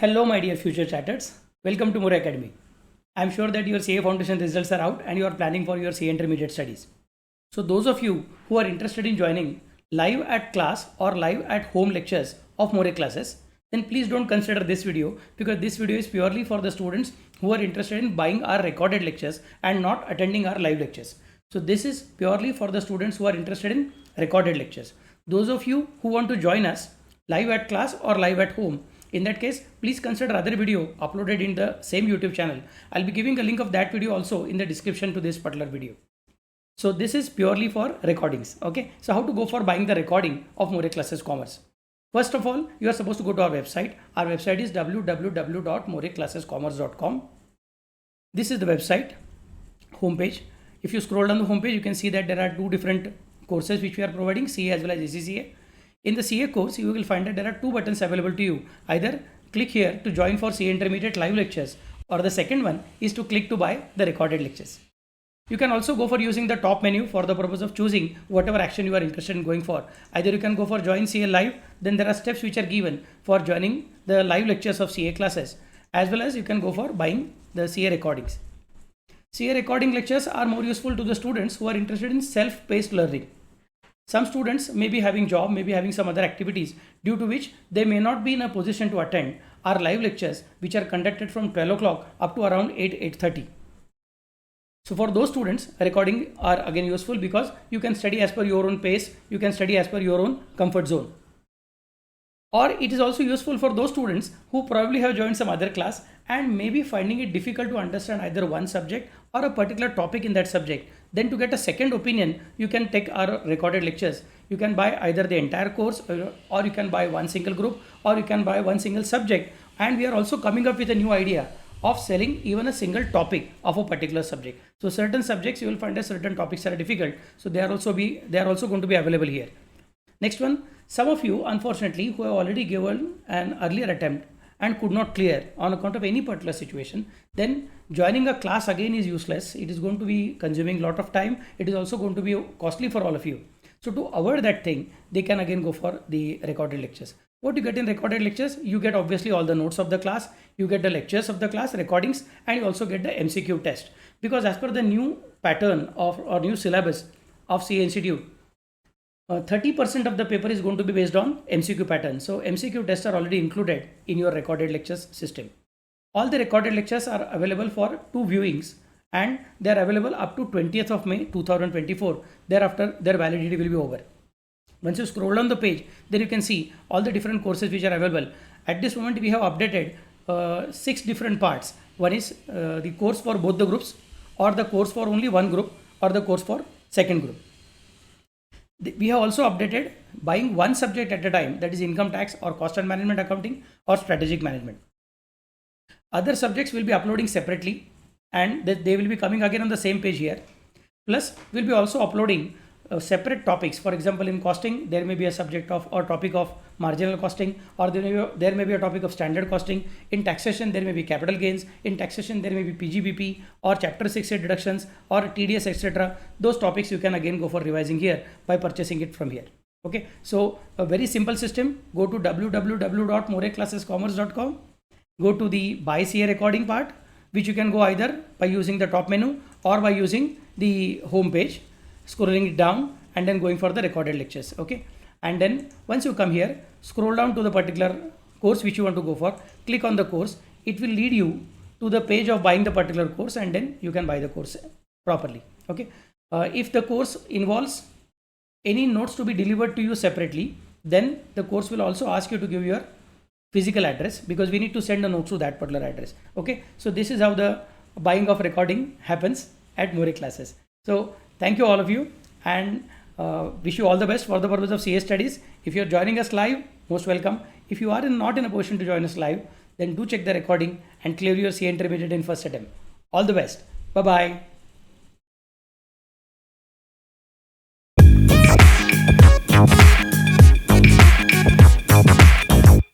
Hello, my dear future chatters. Welcome to More Academy. I'm sure that your CA Foundation results are out and you are planning for your CA Intermediate studies. So, those of you who are interested in joining live at class or live at home lectures of More classes, then please don't consider this video because this video is purely for the students who are interested in buying our recorded lectures and not attending our live lectures. So, this is purely for the students who are interested in recorded lectures. Those of you who want to join us live at class or live at home, in that case, please consider other video uploaded in the same YouTube channel. I'll be giving a link of that video also in the description to this particular video. So this is purely for recordings. Okay. So how to go for buying the recording of More Classes Commerce? First of all, you are supposed to go to our website. Our website is www.moreclassescommerce.com. This is the website homepage. If you scroll down the homepage, you can see that there are two different courses which we are providing, CA as well as ACCA. In the CA course, you will find that there are two buttons available to you. Either click here to join for CA Intermediate live lectures, or the second one is to click to buy the recorded lectures. You can also go for using the top menu for the purpose of choosing whatever action you are interested in going for. Either you can go for join CA live, then there are steps which are given for joining the live lectures of CA classes, as well as you can go for buying the CA recordings. CA recording lectures are more useful to the students who are interested in self-paced learning. Some students may be having job, may be having some other activities due to which they may not be in a position to attend our live lectures which are conducted from 12 o'clock up to around 8:30. So for those students, recording are again useful because you can study as per your own pace, you can study as per your own comfort zone. Or it is also useful for those students who probably have joined some other class and may be finding it difficult to understand either one subject or a particular topic in that subject. Then to get a second opinion, you can take our recorded lectures. You can buy either the entire course or you can buy one single group or you can buy one single subject. And we are also coming up with a new idea of selling even a single topic of a particular subject. So certain subjects you will find that certain topics are difficult. So they are also going to be available here. Next one, some of you unfortunately who have already given an earlier attempt and could not clear on account of any particular situation, then joining a class again is useless. It is going to be consuming a lot of time. It is also going to be costly for all of you. So to avoid that thing, they can again go for the recorded lectures. What you get in recorded lectures, you get obviously all the notes of the class, you get the lectures of the class, recordings, and you also get the MCQ test. Because as per the new pattern of or new syllabus of CA Institute, 30% of the paper is going to be based on MCQ pattern. So MCQ tests are already included in your recorded lectures system. All the recorded lectures are available for 2 viewings and they are available up to 20th of May 2024. Thereafter, their validity will be over. Once you scroll down the page, then you can see all the different courses which are available. At this moment, we have updated 6 different parts. One is the course for both the groups, or the course for only one group, or the course for second group. We have also updated buying one subject at a time, that is income tax or cost and management accounting or strategic management. Other subjects will be uploading separately and they will be coming again on the same page here. Plus, we'll be also uploading separate topics. For example, in costing, there may be a subject of or topic of marginal costing, or there may be a topic of standard costing. In taxation, there may be capital gains. In taxation, there may be PGBP or chapter 6 deductions or TDS, etc. Those topics you can again go for revising here by purchasing it from here. Okay, so a very simple system. Go to www.moreclassescommerce.com. Go to the buy CA recording part, which you can go either by using the top menu or by using the home page, scrolling it down and then going for the recorded lectures. Okay, and then once you come here, scroll down to the particular course which you want to go for, click on the course. It will lead you to the page of buying the particular course and then you can buy the course properly. Okay, if the course involves any notes to be delivered to you separately, then the course will also ask you to give your physical address because we need to send the notes to that particular address. Okay, so this is how the buying of recording happens at More classes. So thank you all of you and wish you all the best for the purpose of CA studies. If you are joining us live, most welcome. If you are not in a position to join us live, then do check the recording and clear your CA intermediate in first attempt. All the best. Bye-bye.